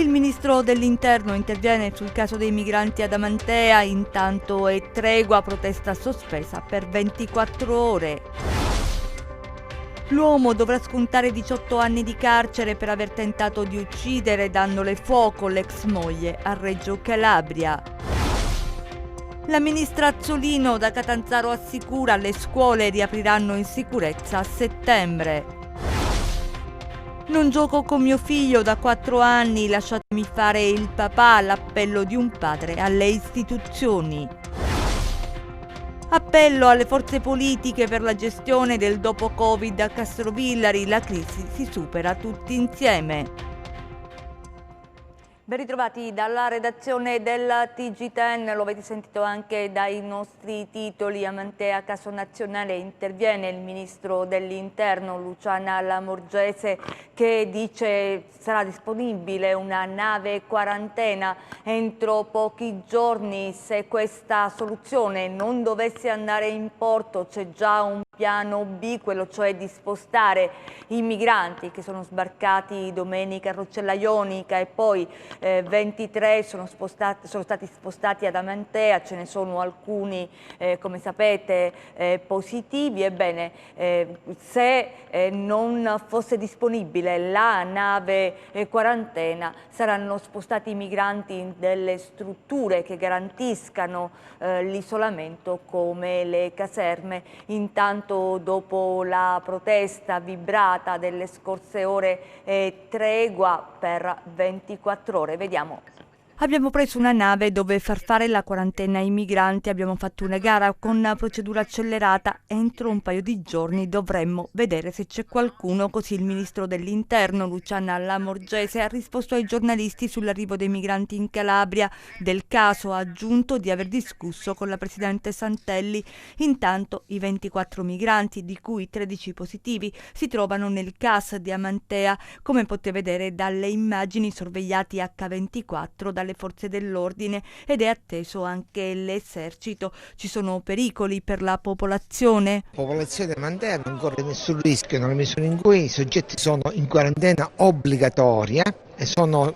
Il ministro dell'Interno interviene sul caso dei migranti ad Amantea, intanto è tregua, protesta sospesa per 24 ore. L'uomo dovrà scontare 18 anni di carcere per aver tentato di uccidere dandole fuoco l'ex moglie a Reggio Calabria. La ministra Azzolino da Catanzaro assicura le scuole riapriranno in sicurezza a settembre. Non gioco con mio figlio da 4 anni, lasciatemi fare il papà, l'appello di un padre alle istituzioni. Appello alle forze politiche per la gestione del dopo Covid a Castrovillari, la crisi si supera tutti insieme. Ben ritrovati dalla redazione della TG10, lo avete sentito anche dai nostri titoli. Amantea, caso nazionale, interviene il ministro dell'Interno Luciana Lamorgese che dice sarà disponibile una nave quarantena entro pochi giorni. Se questa soluzione non dovesse andare in porto c'è già un piano B, quello cioè di spostare i migranti che sono sbarcati domenica a Roccella Ionica e poi 23 sono stati spostati ad Amantea, ce ne sono alcuni come sapete positivi. Ebbene, se non fosse disponibile la nave quarantena saranno spostati i migranti in delle strutture che garantiscano l'isolamento come le caserme. Intanto dopo la protesta vibrata delle scorse ore tregua per 24 ore. Vediamo. Abbiamo preso una nave dove far fare la quarantena ai migranti, abbiamo fatto una gara con procedura accelerata, entro un paio di giorni dovremmo vedere se c'è qualcuno, così il ministro dell'Interno Luciana Lamorgese ha risposto ai giornalisti sull'arrivo dei migranti in Calabria. Del caso ha aggiunto di aver discusso con la presidente Santelli. Intanto i 24 migranti, di cui 13 positivi, si trovano nel CAS di Amantea, come potete vedere dalle immagini sorvegliati H24 dalle forze dell'ordine, ed è atteso anche l'esercito. Ci sono pericoli per la popolazione? La popolazione di Amantea non corre nessun rischio nella misura in cui i soggetti sono in quarantena obbligatoria e sono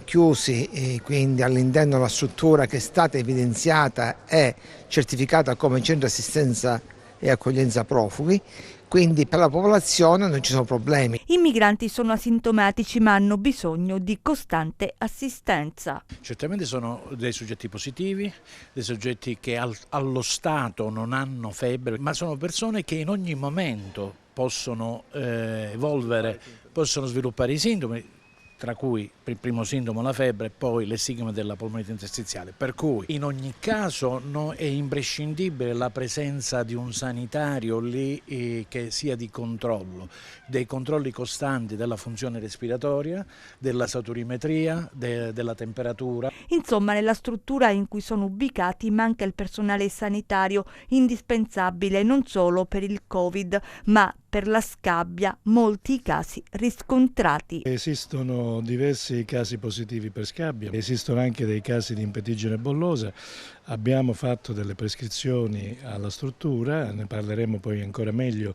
chiusi quindi all'interno della struttura che è stata evidenziata e certificata come centro assistenza e accoglienza profughi. Quindi per la popolazione non ci sono problemi. I migranti sono asintomatici ma hanno bisogno di costante assistenza. Certamente sono dei soggetti positivi, dei soggetti che allo stato non hanno febbre, ma sono persone che in ogni momento possono evolvere, possono sviluppare i sintomi, tra cui il primo sintomo la febbre e poi le stigme della polmonite interstiziale, per cui in ogni caso è imprescindibile la presenza di un sanitario lì che sia di controllo, dei controlli costanti della funzione respiratoria, della saturimetria, della temperatura. Insomma, nella struttura in cui sono ubicati manca il personale sanitario indispensabile non solo per il Covid, ma per la scabbia, molti casi riscontrati. Esistono diversi casi positivi per scabbia, esistono anche dei casi di impetigine bollosa. Abbiamo fatto delle prescrizioni alla struttura, ne parleremo poi ancora meglio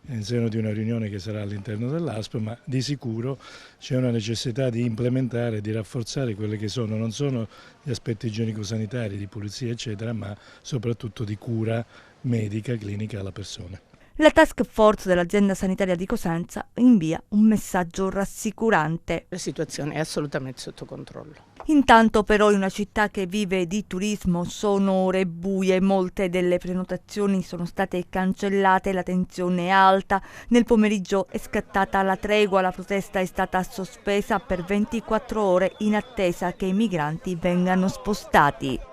in seno di una riunione che sarà all'interno dell'ASP, ma di sicuro c'è una necessità di implementare, di rafforzare quelli che sono, non solo gli aspetti igienico-sanitari, di pulizia eccetera, ma soprattutto di cura medica, clinica alla persona. La task force dell'azienda sanitaria di Cosenza invia un messaggio rassicurante. La situazione è assolutamente sotto controllo. Intanto però in una città che vive di turismo sono ore buie, molte delle prenotazioni sono state cancellate, la tensione è alta. Nel pomeriggio è scattata la tregua, la protesta è stata sospesa per 24 ore in attesa che i migranti vengano spostati.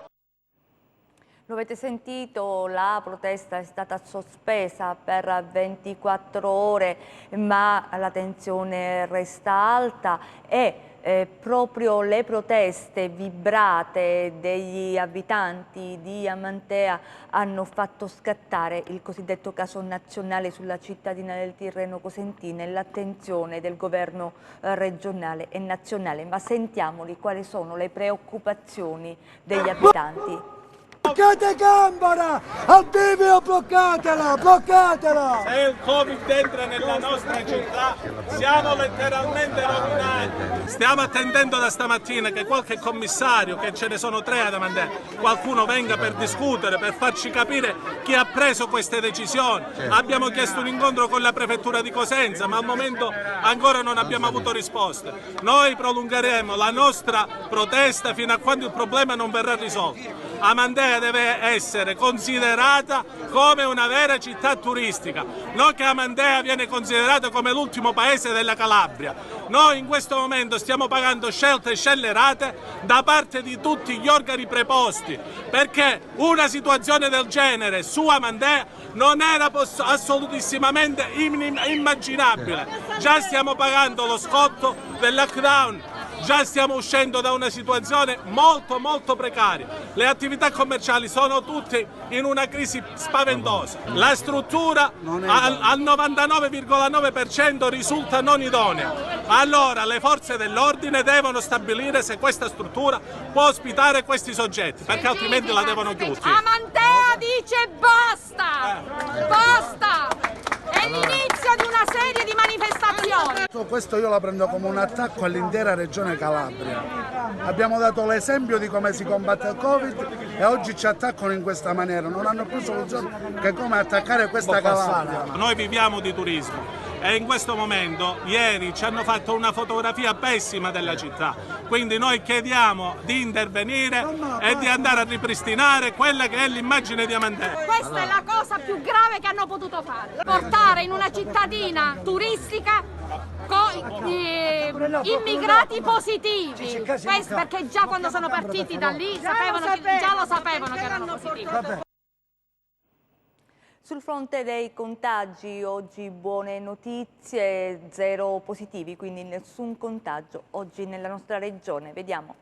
Lo avete sentito, la protesta è stata sospesa per 24 ore, ma la tensione resta alta e proprio le proteste vibrate degli abitanti di Amantea hanno fatto scattare il cosiddetto caso nazionale sulla cittadina del Tirreno Cosentino e l'attenzione del governo regionale e nazionale. Ma sentiamoli quali sono le preoccupazioni degli abitanti. Bloccate Gambara! Al bivio bloccatela! Bloccatela! Se il Covid entra nella nostra città siamo letteralmente rovinati. Stiamo attendendo da stamattina che qualche commissario, che ce ne sono 3 ad Amandea, qualcuno venga per discutere, per farci capire chi ha preso queste decisioni. Abbiamo chiesto un incontro con la prefettura di Cosenza, ma al momento ancora non abbiamo avuto risposte. Noi prolungheremo la nostra protesta fino a quando il problema non verrà risolto. Amandea deve essere considerata come una vera città turistica, non che Amandea viene considerata come l'ultimo paese della Calabria. Noi in questo momento stiamo pagando scelte scellerate da parte di tutti gli organi preposti, perché una situazione del genere su Amandea non era assolutissimamente immaginabile. Già stiamo pagando lo scotto del lockdown. Già stiamo uscendo da una situazione molto precaria. Le attività commerciali sono tutte in una crisi spaventosa. La struttura al 99,9% risulta non idonea. Allora le forze dell'ordine devono stabilire se questa struttura può ospitare questi soggetti, perché altrimenti la devono chiudere. Amandea dice basta! Basta! È l'inizio di una serie di manifestazioni. Questo io la prendo come un attacco all'intera regione Calabria. Abbiamo dato l'esempio di come si combatte il Covid e oggi ci attaccano in questa maniera. Non hanno più soluzione che come attaccare questa Calabria. Noi viviamo di turismo e in questo momento ieri ci hanno fatto una fotografia pessima della città. Quindi noi chiediamo di intervenire e di andare a ripristinare quella che è l'immagine di Amandea. Questa è la cosa più grave che hanno potuto fare. Portare in una cittadina turistica immigrati positivi. Questo perché già quando sono partiti da lì già lo sapevano che erano positivi. Sul fronte dei contagi oggi buone notizie, 0 positivi, quindi nessun contagio oggi nella nostra regione. Vediamo.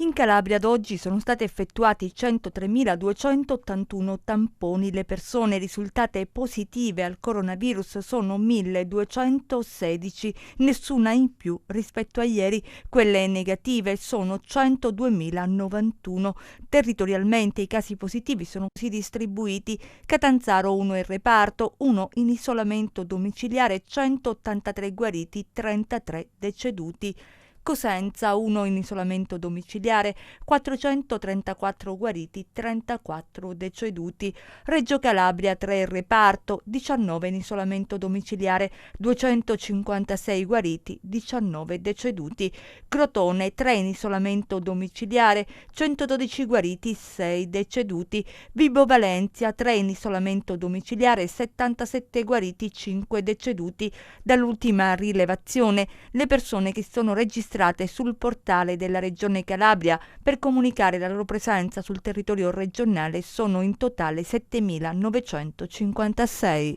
In Calabria ad oggi sono stati effettuati 103.281 tamponi. Le persone risultate positive al coronavirus sono 1.216, nessuna in più rispetto a ieri. Quelle negative sono 102.091. Territorialmente i casi positivi sono così distribuiti: Catanzaro 1 in reparto, 1 in isolamento domiciliare, 183 guariti, 33 deceduti. Cosenza 1 in isolamento domiciliare, 434 guariti, 34 deceduti. Reggio Calabria 3 in reparto, 19 in isolamento domiciliare, 256 guariti, 19 deceduti. Crotone 3 in isolamento domiciliare, 112 guariti, 6 deceduti. Vibo Valentia 3 in isolamento domiciliare, 77 guariti, 5 deceduti. Dall'ultima rilevazione, le persone che sono registrate sul portale della Regione Calabria per comunicare la loro presenza sul territorio regionale sono in totale 7.956.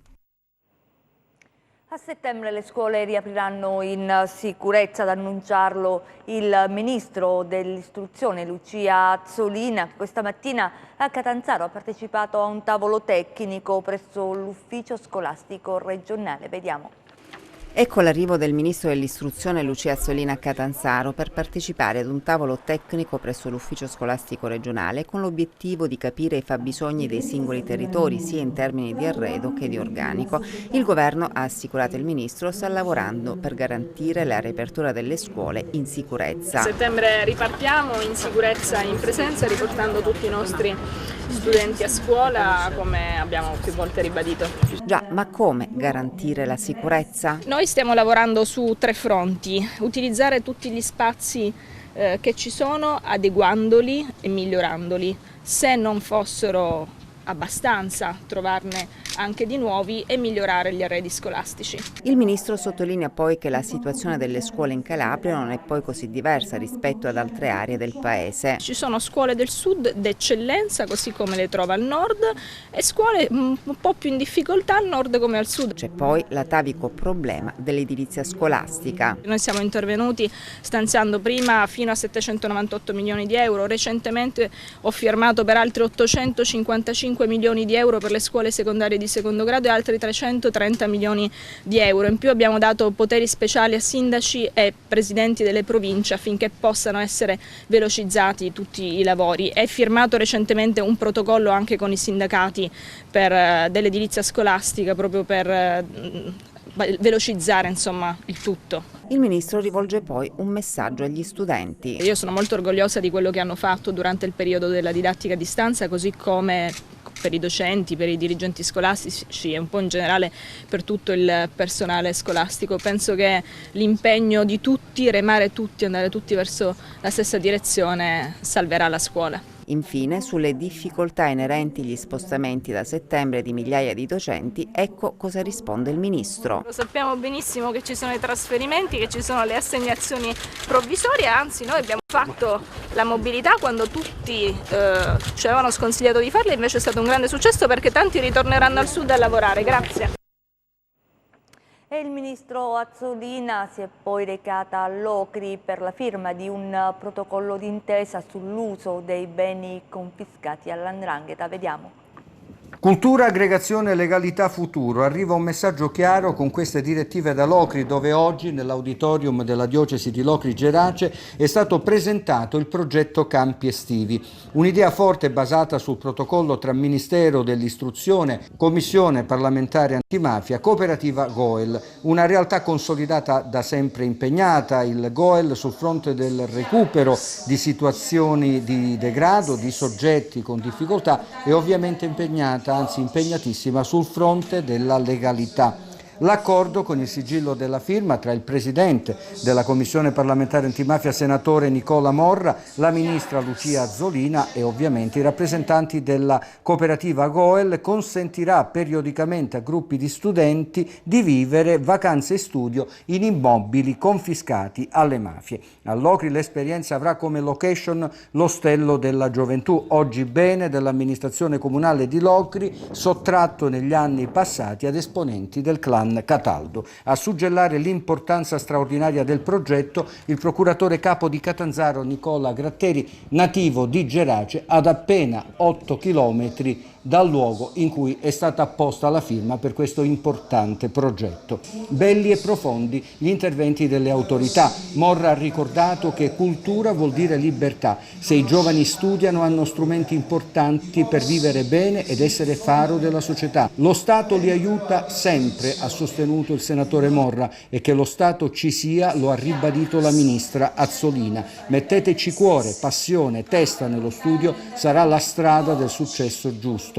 A settembre le scuole riapriranno in sicurezza, ad annunciarlo il ministro dell'istruzione Lucia Azzolina. Questa mattina a Catanzaro ha partecipato a un tavolo tecnico presso l'ufficio scolastico regionale. Vediamo. Ecco l'arrivo del ministro dell'istruzione Lucia Azzolina a Catanzaro per partecipare ad un tavolo tecnico presso l'ufficio scolastico regionale con l'obiettivo di capire i fabbisogni dei singoli territori sia in termini di arredo che di organico. Il governo, ha assicurato il ministro, sta lavorando per garantire la riapertura delle scuole in sicurezza. A settembre ripartiamo in sicurezza, in presenza, riportando tutti i nostri studenti a scuola, come abbiamo più volte ribadito. Già, ma come garantire la sicurezza? Noi stiamo lavorando su 3 fronti: utilizzare tutti gli spazi che ci sono, adeguandoli e migliorandoli. Se non fossero abbastanza, trovarne anche di nuovi e migliorare gli arredi scolastici. Il ministro sottolinea poi che la situazione delle scuole in Calabria non è poi così diversa rispetto ad altre aree del paese. Ci sono scuole del sud d'eccellenza, così come le trova al nord, e scuole un po' più in difficoltà al nord come al sud. C'è poi l'atavico problema dell'edilizia scolastica. Noi siamo intervenuti stanziando prima fino a 798 milioni di euro, recentemente ho firmato per altri 855 5 milioni di euro per le scuole secondarie di secondo grado e altri 330 milioni di euro. In più abbiamo dato poteri speciali a sindaci e presidenti delle province affinché possano essere velocizzati tutti i lavori. È firmato recentemente un protocollo anche con i sindacati dell'edilizia scolastica proprio per velocizzare insomma il tutto. Il ministro rivolge poi un messaggio agli studenti. Io sono molto orgogliosa di quello che hanno fatto durante il periodo della didattica a distanza, così come per i docenti, per i dirigenti scolastici e un po' in generale per tutto il personale scolastico. Penso che l'impegno di tutti, remare tutti, andare tutti verso la stessa direzione salverà la scuola. Infine, sulle difficoltà inerenti agli spostamenti da settembre di migliaia di docenti, ecco cosa risponde il ministro. Lo sappiamo benissimo che ci sono i trasferimenti, che ci sono le assegnazioni provvisorie, anzi noi abbiamo fatto la mobilità quando tutti ci avevano sconsigliato di farla, invece è stato un grande successo perché tanti ritorneranno al sud a lavorare. Grazie. E il ministro Azzolina si è poi recata a Locri per la firma di un protocollo d'intesa sull'uso dei beni confiscati all''ndrangheta. Vediamo. Cultura, aggregazione, legalità, futuro. Arriva un messaggio chiaro con queste direttive da Locri, dove oggi nell'auditorium della diocesi di Locri-Gerace è stato presentato il progetto Campi Estivi. Un'idea forte basata sul protocollo tra Ministero dell'Istruzione, Commissione parlamentare antimafia, cooperativa GOEL. Una realtà consolidata da sempre impegnata, il GOEL sul fronte del recupero di situazioni di degrado, di soggetti con difficoltà e ovviamente impegnata, anzi impegnatissima sul fronte della legalità. L'accordo con il sigillo della firma tra il Presidente della Commissione parlamentare antimafia, senatore Nicola Morra, la Ministra Lucia Azzolina e ovviamente i rappresentanti della cooperativa GOEL consentirà periodicamente a gruppi di studenti di vivere vacanze e studio in immobili confiscati alle mafie. A Locri l'esperienza avrà come location l'Ostello della Gioventù, oggi bene dell'amministrazione comunale di Locri, sottratto negli anni passati ad esponenti del clan Cataldo. A suggellare l'importanza straordinaria del progetto il procuratore capo di Catanzaro Nicola Gratteri, nativo di Gerace, ad appena 8 chilometri dal luogo in cui è stata apposta la firma per questo importante progetto. Belli e profondi gli interventi delle autorità. Morra ha ricordato che cultura vuol dire libertà. Se i giovani studiano hanno strumenti importanti per vivere bene ed essere faro della società. Lo Stato li aiuta sempre, ha sostenuto il senatore Morra, e che lo Stato ci sia lo ha ribadito la ministra Azzolina. Metteteci cuore, passione, testa nello studio, sarà la strada del successo giusto.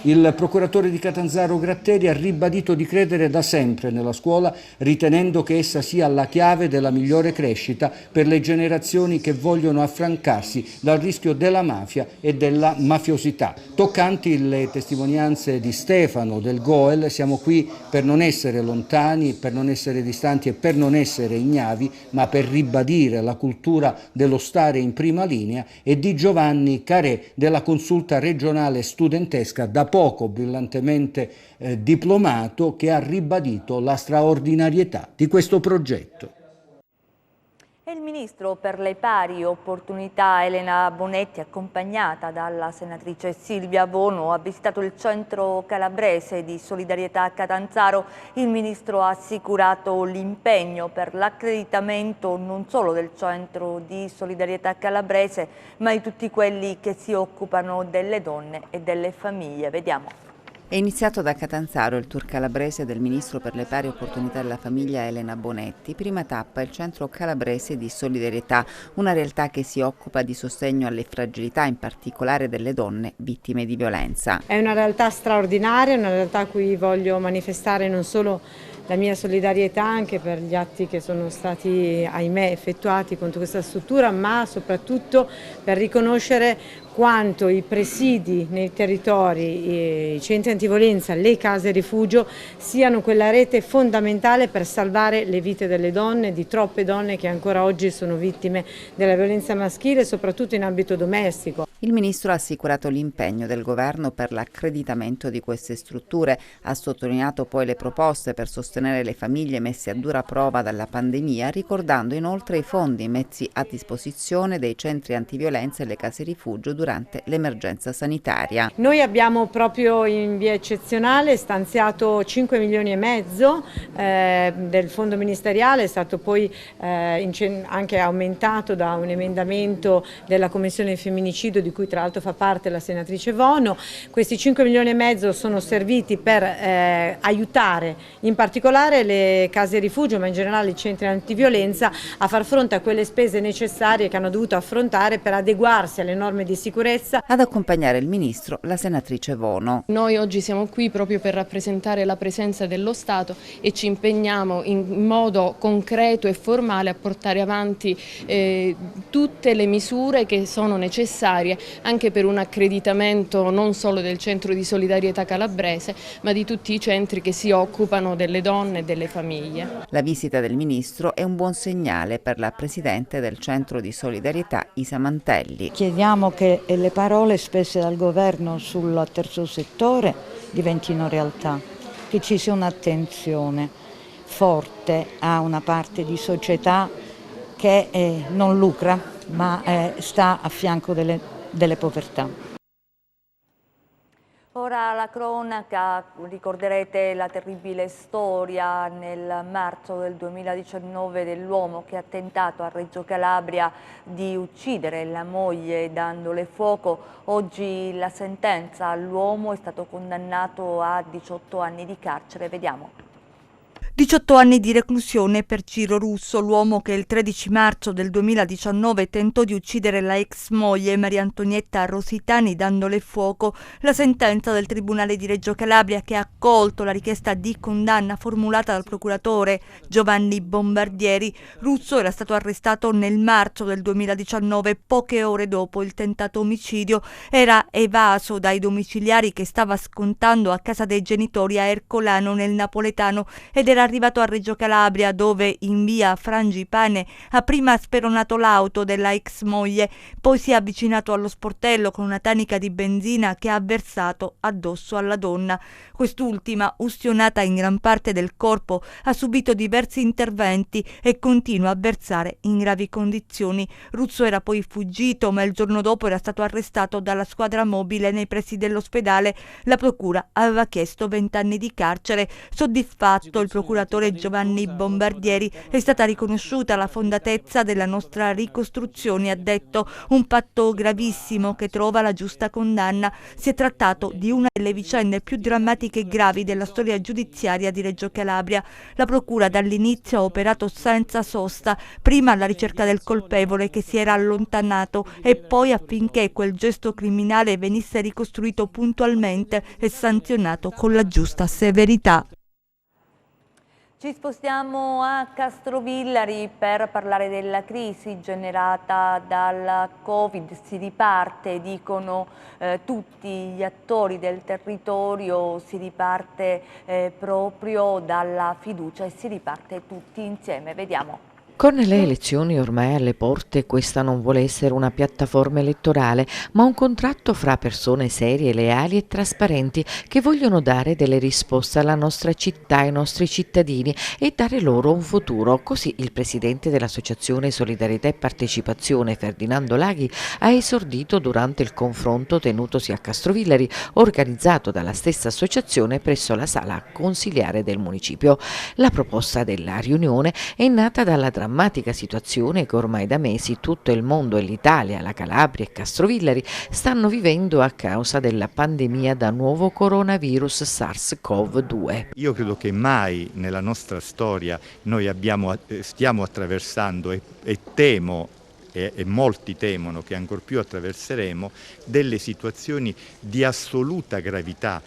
Il procuratore di Catanzaro Gratteri ha ribadito di credere da sempre nella scuola, ritenendo che essa sia la chiave della migliore crescita per le generazioni che vogliono affrancarsi dal rischio della mafia e della mafiosità. Toccanti le testimonianze di Stefano del GOEL, siamo qui per non essere lontani, per non essere distanti e per non essere ignavi, ma per ribadire la cultura dello stare in prima linea, e di Giovanni Carè della Consulta regionale studentesca, da poco brillantemente diplomato, che ha ribadito la straordinarietà di questo progetto. E il ministro per le pari opportunità Elena Bonetti, accompagnata dalla senatrice Silvia Bono, ha visitato il centro calabrese di solidarietà a Catanzaro. Il ministro ha assicurato l'impegno per l'accreditamento non solo del centro di solidarietà calabrese, ma di tutti quelli che si occupano delle donne e delle famiglie. Vediamo. È iniziato da Catanzaro il tour calabrese del Ministro per le pari opportunità della famiglia Elena Bonetti. Prima tappa il Centro Calabrese di Solidarietà, una realtà che si occupa di sostegno alle fragilità, in particolare delle donne vittime di violenza. È una realtà straordinaria, una realtà a cui voglio manifestare non solo la mia solidarietà anche per gli atti che sono stati, ahimè, effettuati contro questa struttura, ma soprattutto per riconoscere quanto i presidi nei territori, i centri antiviolenza, le case rifugio siano quella rete fondamentale per salvare le vite delle donne, di troppe donne che ancora oggi sono vittime della violenza maschile, soprattutto in ambito domestico. Il Ministro ha assicurato l'impegno del Governo per l'accreditamento di queste strutture, ha sottolineato poi le proposte per sostenere le famiglie messe a dura prova dalla pandemia, ricordando inoltre i fondi messi a disposizione dei centri antiviolenza e le case rifugio durante l'emergenza sanitaria. Noi abbiamo proprio in via eccezionale stanziato 5 milioni e mezzo del fondo ministeriale, è stato poi anche aumentato da un emendamento della Commissione Femminicidio di cui tra l'altro fa parte la senatrice Vono. Questi 5 milioni e mezzo sono serviti per aiutare in particolare le case rifugio, ma in generale i centri antiviolenza, a far fronte a quelle spese necessarie che hanno dovuto affrontare per adeguarsi alle norme di sicurezza. Ad accompagnare il Ministro la senatrice Vono. Noi oggi siamo qui proprio per rappresentare la presenza dello Stato e ci impegniamo in modo concreto e formale a portare avanti tutte le misure che sono necessarie anche per un accreditamento non solo del Centro di Solidarietà Calabrese, ma di tutti i centri che si occupano delle donne e delle famiglie. La visita del Ministro è un buon segnale per la Presidente del Centro di Solidarietà Isa Mantelli. Chiediamo che le parole spesse dal Governo sul terzo settore diventino realtà, che ci sia un'attenzione forte a una parte di società che non lucra ma sta a fianco delle povertà. Ora la cronaca, ricorderete la terribile storia nel marzo del 2019 dell'uomo che ha tentato a Reggio Calabria di uccidere la moglie dandole fuoco. Oggi la sentenza all'uomo è stato condannato a 18 anni di carcere. Vediamo. 18 anni di reclusione per Ciro Russo, l'uomo che il 13 marzo del 2019 tentò di uccidere la ex moglie Maria Antonietta Rositani dandole fuoco. La sentenza del Tribunale di Reggio Calabria, che ha accolto la richiesta di condanna formulata dal procuratore Giovanni Bombardieri. Russo era stato arrestato nel marzo del 2019, poche ore dopo il tentato omicidio. Era evaso dai domiciliari che stava scontando a casa dei genitori a Ercolano nel napoletano ed era arrivato a Reggio Calabria, dove in via Frangipane ha prima speronato l'auto della ex moglie, poi si è avvicinato allo sportello con una tanica di benzina che ha versato addosso alla donna. Quest'ultima, ustionata in gran parte del corpo, ha subito diversi interventi e continua a versare in gravi condizioni. Russo era poi fuggito, ma il giorno dopo era stato arrestato dalla squadra mobile nei pressi dell'ospedale. La procura aveva chiesto 20 anni di carcere. Soddisfatto il procuratore Giovanni Bombardieri, è stata riconosciuta la fondatezza della nostra ricostruzione, ha detto, un fatto gravissimo che trova la giusta condanna. Si è trattato di una delle vicende più drammatiche e gravi della storia giudiziaria di Reggio Calabria. La procura dall'inizio ha operato senza sosta, prima alla ricerca del colpevole che si era allontanato e poi affinché quel gesto criminale venisse ricostruito puntualmente e sanzionato con la giusta severità. Ci spostiamo a Castrovillari per parlare della crisi generata dal Covid. Si riparte, dicono tutti gli attori del territorio, si riparte proprio dalla fiducia e si riparte tutti insieme. Vediamo. Con le elezioni ormai alle porte, questa non vuole essere una piattaforma elettorale, ma un contratto fra persone serie, leali e trasparenti che vogliono dare delle risposte alla nostra città, ai nostri cittadini e dare loro un futuro. Così il presidente dell'Associazione Solidarietà e Partecipazione, Ferdinando Laghi, ha esordito durante il confronto tenutosi a Castrovillari, organizzato dalla stessa associazione presso la sala consiliare del municipio. La proposta della riunione è nata dalla drammatica situazione che ormai da mesi tutto il mondo e l'Italia, la Calabria e Castrovillari stanno vivendo a causa della pandemia da nuovo coronavirus SARS-CoV-2. Io credo che mai nella nostra storia noi stiamo attraversando e temo e molti temono che ancor più attraverseremo delle situazioni di assoluta gravità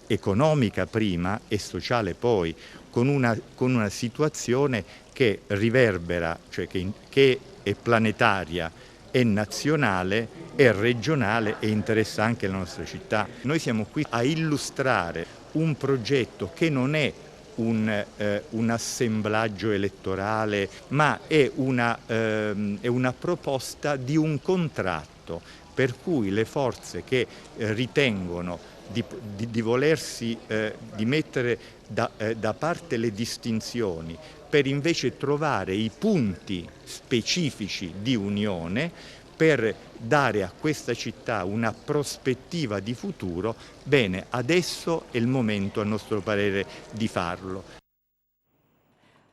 economica prima e sociale poi, con una situazione che riverbera, cioè che è planetaria, è nazionale, è regionale e interessa anche la nostra città. Noi siamo qui a illustrare un progetto che non è un assemblaggio elettorale, ma è una proposta di un contratto per cui le forze che ritengono di volersi di mettere da parte le distinzioni per invece trovare i punti specifici di unione per dare a questa città una prospettiva di futuro, bene, adesso è il momento a nostro parere di farlo.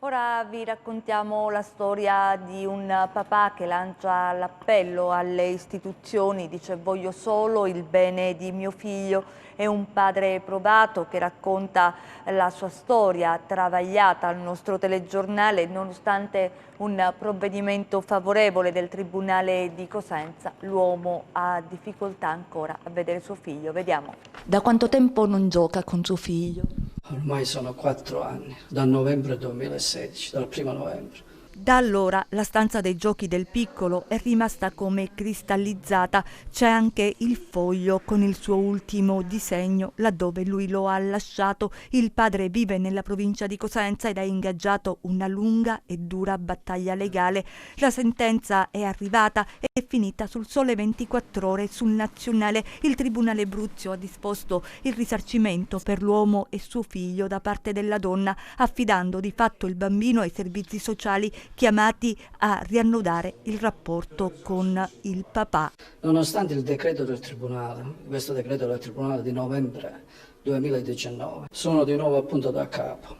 Ora vi raccontiamo la storia di un papà che lancia l'appello alle istituzioni, dice voglio solo il bene di mio figlio. È un padre provato che racconta la sua storia travagliata al nostro telegiornale. Nonostante un provvedimento favorevole del Tribunale di Cosenza, l'uomo ha difficoltà ancora a vedere suo figlio. Vediamo. Da quanto tempo non gioca con suo figlio? Ormai sono 4 anni, dal novembre 2016, dal 1° novembre. Da allora la stanza dei giochi del piccolo è rimasta come cristallizzata. C'è anche il foglio con il suo ultimo disegno, laddove lui lo ha lasciato. Il padre vive nella provincia di Cosenza ed ha ingaggiato una lunga e dura battaglia legale. La sentenza è arrivata e è finita sul Sole 24 Ore sul Nazionale. Il Tribunale Bruzio ha disposto il risarcimento per l'uomo e suo figlio da parte della donna, affidando di fatto il bambino ai servizi sociali chiamati a riannodare il rapporto con il papà. Nonostante il decreto del Tribunale, questo decreto del Tribunale di novembre 2019, sono di nuovo appunto da capo.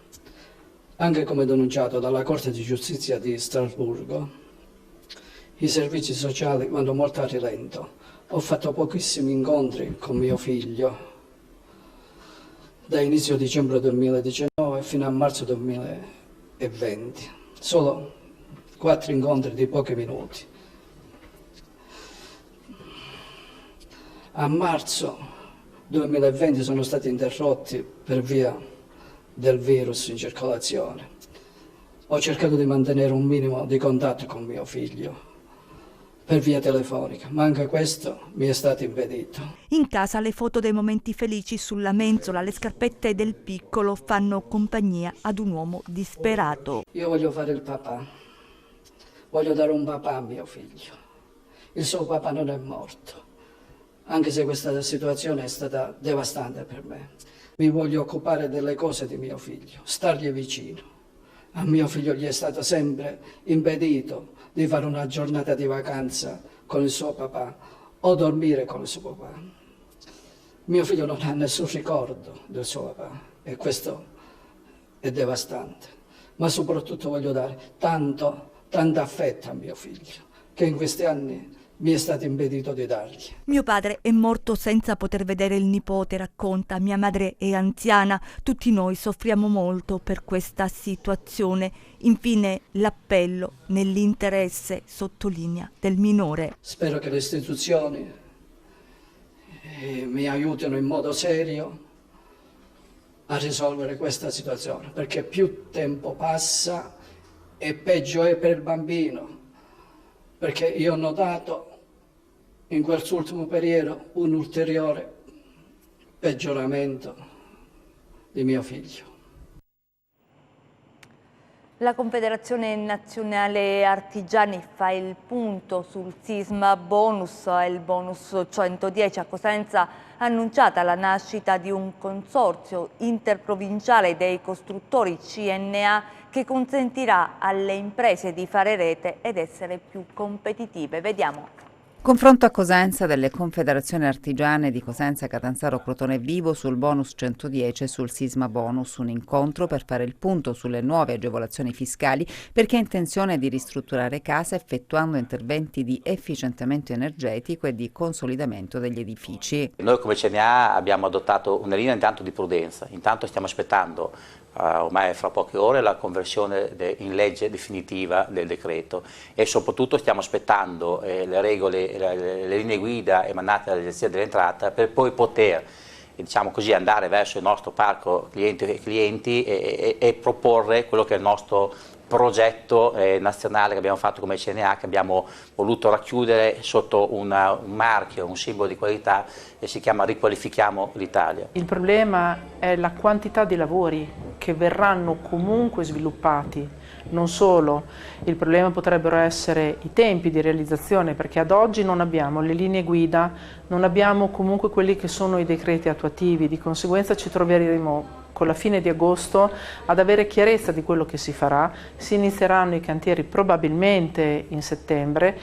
Anche come denunciato dalla Corte di Giustizia di Strasburgo, i servizi sociali vanno molto a rilento. Ho fatto pochissimi incontri con mio figlio da inizio dicembre 2019 fino a marzo 2020. Solo 4 incontri di pochi minuti. A marzo 2020 sono stati interrotti per via del virus in circolazione. Ho cercato di mantenere un minimo di contatto con mio figlio per via telefonica, ma anche questo mi è stato impedito. In casa le foto dei momenti felici sulla mensola, le scarpette del piccolo fanno compagnia ad un uomo disperato. Io voglio fare il papà, voglio dare un papà a mio figlio. Il suo papà non è morto, anche se questa situazione è stata devastante per me. Mi voglio occupare delle cose di mio figlio, stargli vicino. A mio figlio gli è stato sempre impedito di fare una giornata di vacanza con il suo papà o dormire con il suo papà. Mio figlio non ha nessun ricordo del suo papà e questo è devastante. Ma soprattutto voglio dare tanto affetto a mio figlio che in questi anni mi è stato impedito di dargli. Mio padre è morto senza poter vedere il nipote, racconta. Mia madre è anziana. Tutti noi soffriamo molto per questa situazione. Infine l'appello nell'interesse, sottolinea, del minore. Spero che le istituzioni mi aiutino in modo serio a risolvere questa situazione, perché più tempo passa e peggio è per il bambino. Perché io ho notato in quest'ultimo periodo un ulteriore peggioramento di mio figlio. La Confederazione Nazionale Artigiani fa il punto sul sisma bonus e il bonus 110. A Cosenza ha annunciata la nascita di un consorzio interprovinciale dei costruttori CNA che consentirà alle imprese di fare rete ed essere più competitive. Vediamo. Confronto a Cosenza delle Confederazioni Artigiane di Cosenza, Catanzaro, Crotone e Vibo sul bonus 110 e sul sisma bonus, un incontro per fare il punto sulle nuove agevolazioni fiscali per chi ha intenzione di ristrutturare casa effettuando interventi di efficientamento energetico e di consolidamento degli edifici. Noi come CNA abbiamo adottato una linea intanto di prudenza, intanto stiamo aspettando ormai fra poche ore la conversione in legge definitiva del decreto e soprattutto stiamo aspettando le regole, le linee guida emanate dall'Agenzia dell'Entrata per poi poter, diciamo così, andare verso il nostro parco clienti e proporre quello che è il nostro progetto nazionale che abbiamo fatto come CNA, che abbiamo voluto racchiudere sotto un marchio, un simbolo di qualità, e si chiama Riqualifichiamo l'Italia. Il problema è la quantità di lavori che verranno comunque sviluppati. Non solo, il problema potrebbero essere i tempi di realizzazione, perché ad oggi non abbiamo le linee guida, non abbiamo comunque quelli che sono i decreti attuativi, di conseguenza ci troveremo con la fine di agosto ad avere chiarezza di quello che si farà. Si inizieranno i cantieri probabilmente in settembre.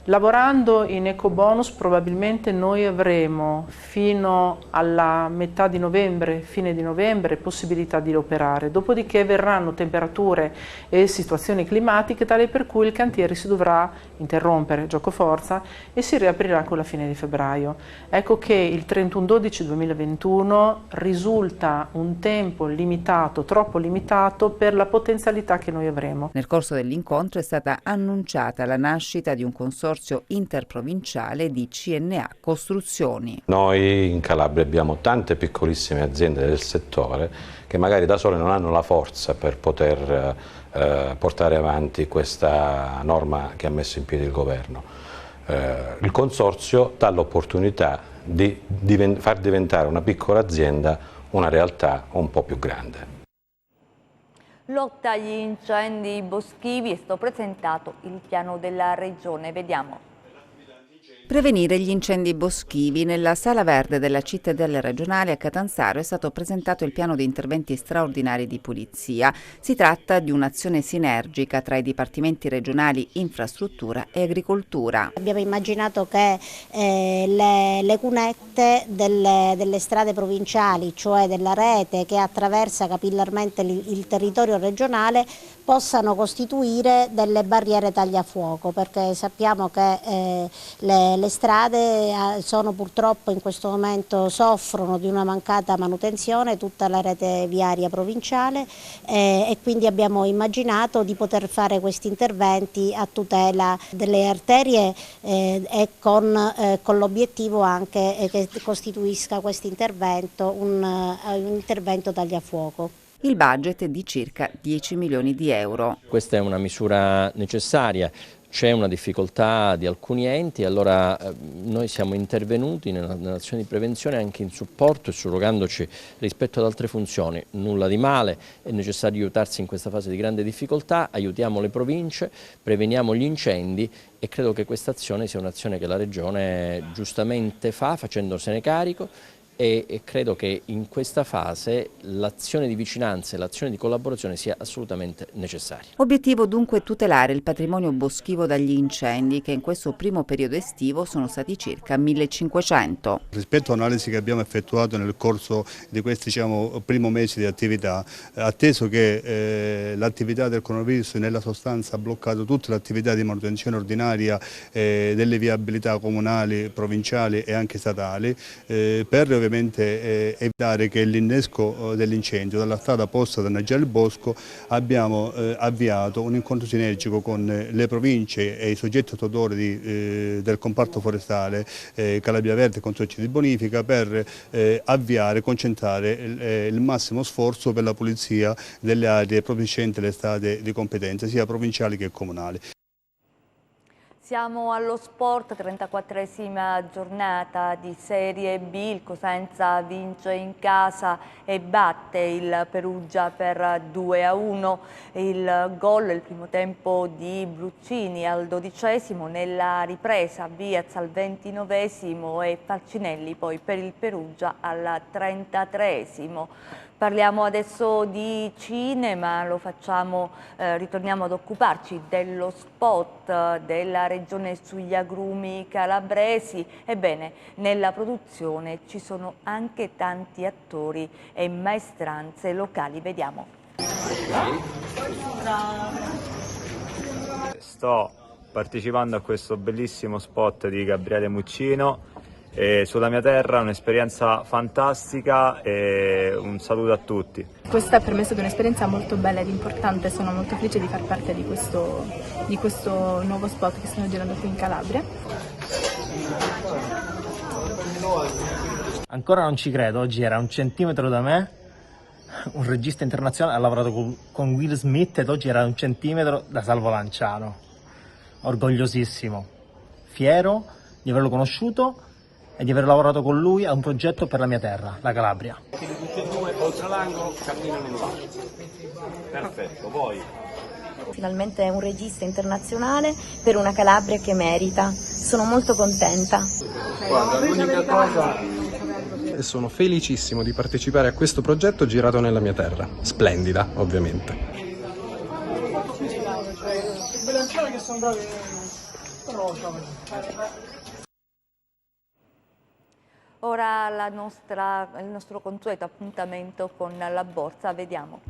Lavorando in ecobonus probabilmente noi avremo fino alla metà di novembre, fine di novembre, possibilità di operare, dopodiché verranno temperature e situazioni climatiche tali per cui il cantiere si dovrà interrompere, giocoforza, e si riaprirà con la fine di febbraio. Ecco che il 31/12/2021 risulta un tempo limitato, troppo limitato per la potenzialità che noi avremo. Nel corso dell'incontro è stata annunciata la nascita di un consorzio interprovinciale di CNA Costruzioni. Noi in Calabria abbiamo tante piccolissime aziende del settore che magari da sole non hanno la forza per poter portare avanti questa norma che ha messo in piedi il governo. Il consorzio dà l'opportunità di far diventare una piccola azienda una realtà un po' più grande. Lotta agli incendi boschivi, è stato presentato il piano della Regione. Vediamo. Prevenire gli incendi boschivi. Nella Sala Verde della Cittadella Regionale a Catanzaro è stato presentato il piano di interventi straordinari di pulizia. Si tratta di un'azione sinergica tra i dipartimenti regionali infrastruttura e agricoltura. Abbiamo immaginato che le cunette delle strade provinciali, cioè della rete che attraversa capillarmente il territorio regionale, possano costituire delle barriere tagliafuoco, perché sappiamo che le strade sono purtroppo in questo momento soffrono di una mancata manutenzione, tutta la rete viaria provinciale, e quindi abbiamo immaginato di poter fare questi interventi a tutela delle arterie e con l'obiettivo anche che costituisca questo intervento un intervento tagliafuoco. Il budget è di circa 10 milioni di euro. Questa è una misura necessaria. C'è una difficoltà di alcuni enti, allora noi siamo intervenuti nell'azione di prevenzione anche in supporto e surrogandoci rispetto ad altre funzioni. Nulla di male, è necessario aiutarsi in questa fase di grande difficoltà, aiutiamo le province, preveniamo gli incendi e credo che questa azione sia un'azione che la Regione giustamente fa, facendosene carico. E credo che in questa fase l'azione di vicinanza e l'azione di collaborazione sia assolutamente necessaria. Obiettivo dunque tutelare il patrimonio boschivo dagli incendi, che in questo primo periodo estivo sono stati circa 1500. Rispetto all'analisi che abbiamo effettuato nel corso di questi primo mese di attività, atteso che l'attività del coronavirus nella sostanza ha bloccato tutte le attività di manutenzione ordinaria delle viabilità comunali, provinciali e anche statali, per ovviamente evitare che l'innesco dell'incendio dalla strada possa danneggiare il bosco, abbiamo avviato un incontro sinergico con le province e i soggetti attuatori del comparto forestale, Calabria Verde e Consorzio di Bonifica, per avviare e concentrare il massimo sforzo per la pulizia delle aree proficienti alle strade di competenza, sia provinciali che comunali. Siamo allo sport, 34esima giornata di Serie B, il Cosenza vince in casa e batte il Perugia per 2-1. Il gol, il primo tempo di Bruccini al 12esimo, nella ripresa Viaz al 29esimo e Falcinelli poi per il Perugia al 33esimo. Parliamo adesso di cinema, lo facciamo, ritorniamo ad occuparci dello spot della regione sugli agrumi calabresi. Ebbene, nella produzione ci sono anche tanti attori e maestranze locali. Vediamo. Sto partecipando a questo bellissimo spot di Gabriele Muccino. Sulla mia terra, un'esperienza fantastica e un saluto a tutti. Questa per me è stata un'esperienza molto bella ed importante, sono molto felice di far parte di questo nuovo spot che stiamo girando qui in Calabria. Ancora non ci credo, oggi era a 1 centimetro da me, un regista internazionale, ha lavorato con Will Smith ed oggi era a 1 centimetro da Salvo Lanciano. Orgogliosissimo, fiero di averlo conosciuto e di aver lavorato con lui a un progetto per la mia terra, la Calabria. Tutti e due oltre l'angolo camminano in là. Perfetto, poi. Finalmente è un regista internazionale per una Calabria che merita. Sono molto contenta. Guarda, l'unica cosa... E sono felicissimo di partecipare a questo progetto girato nella mia terra. Splendida, ovviamente. Ora il nostro consueto appuntamento con la borsa, vediamo.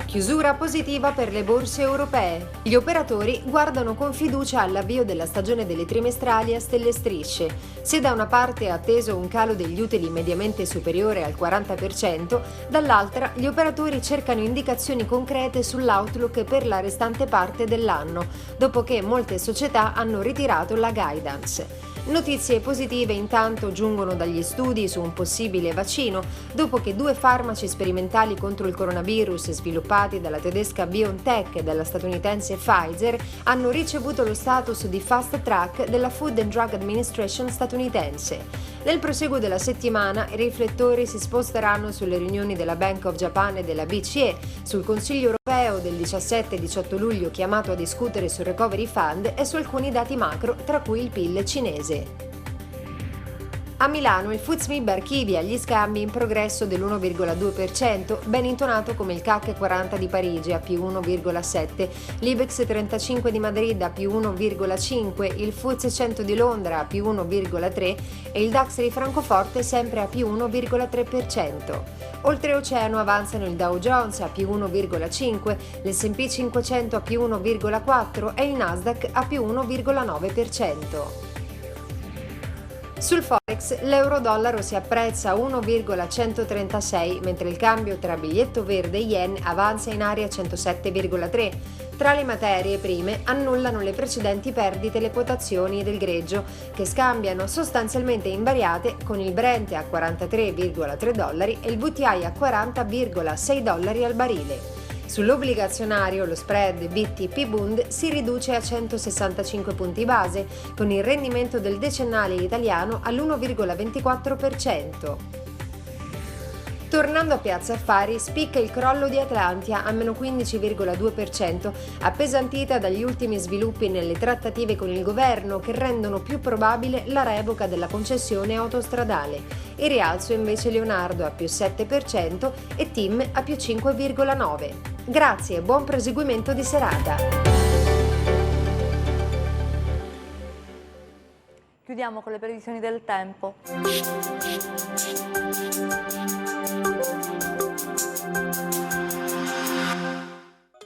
Chiusura positiva per le borse europee. Gli operatori guardano con fiducia all'avvio della stagione delle trimestrali a stelle e strisce. Se da una parte è atteso un calo degli utili mediamente superiore al 40%, dall'altra gli operatori cercano indicazioni concrete sull'outlook per la restante parte dell'anno, dopo che molte società hanno ritirato la guidance. Notizie positive intanto giungono dagli studi su un possibile vaccino, dopo che 2 farmaci sperimentali contro il coronavirus sviluppati dalla tedesca BioNTech e dalla statunitense Pfizer hanno ricevuto lo status di fast track della Food and Drug Administration statunitense. Nel proseguo della settimana i riflettori si sposteranno sulle riunioni della Bank of Japan e della BCE, sul Consiglio europeo del 17 e 18 luglio chiamato a discutere sul Recovery Fund e su alcuni dati macro, tra cui il PIL cinese. A Milano il FTSE MIB archivia gli scambi in progresso dell'1,2%, ben intonato come il CAC 40 di Parigi a più 1,7%, l'Ibex 35 di Madrid a più 1,5%, il FTSE 100 di Londra a più 1,3% e il DAX di Francoforte sempre a più 1,3%. Oltreoceano avanzano il Dow Jones a più 1,5%, l'S&P 500 a più 1,4% e il Nasdaq a più 1,9%. Sul Forex l'euro-dollaro si apprezza a 1,136, mentre il cambio tra biglietto verde e yen avanza in area 107,3. Tra le materie prime annullano le precedenti perdite le quotazioni del greggio, che scambiano sostanzialmente invariate con il Brent a $43,3 e il WTI a $40,6 al barile. Sull'obbligazionario lo spread BTP-Bund si riduce a 165 punti base, con il rendimento del decennale italiano all'1,24%. Tornando a Piazza Affari, spicca il crollo di Atlantia a meno 15,2%, appesantita dagli ultimi sviluppi nelle trattative con il governo che rendono più probabile la revoca della concessione autostradale. Il rialzo invece Leonardo a più 7% e TIM a più 5,9%. Grazie e buon proseguimento di serata. Chiudiamo con le previsioni del tempo.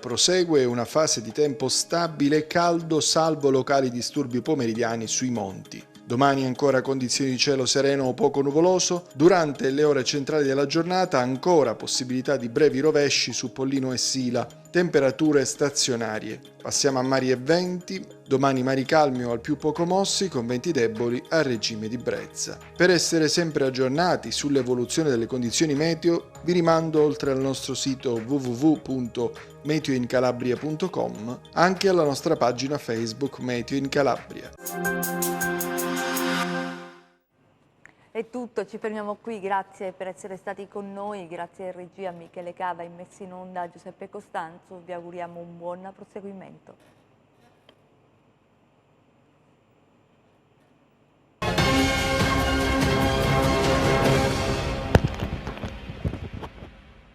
Prosegue una fase di tempo stabile e caldo, salvo locali disturbi pomeridiani sui monti. Domani ancora condizioni di cielo sereno o poco nuvoloso, durante le ore centrali della giornata ancora possibilità di brevi rovesci su Pollino e Sila, temperature stazionarie. Passiamo a mari e venti, domani mari calmi o al più poco mossi con venti deboli a regime di brezza. Per essere sempre aggiornati sull'evoluzione delle condizioni meteo vi rimando oltre al nostro sito www.meteoincalabria.com anche alla nostra pagina Facebook Meteo in Calabria. È tutto, ci fermiamo qui, grazie per essere stati con noi, grazie a regia Michele Cava, in messa in onda Giuseppe Costanzo, vi auguriamo un buon proseguimento.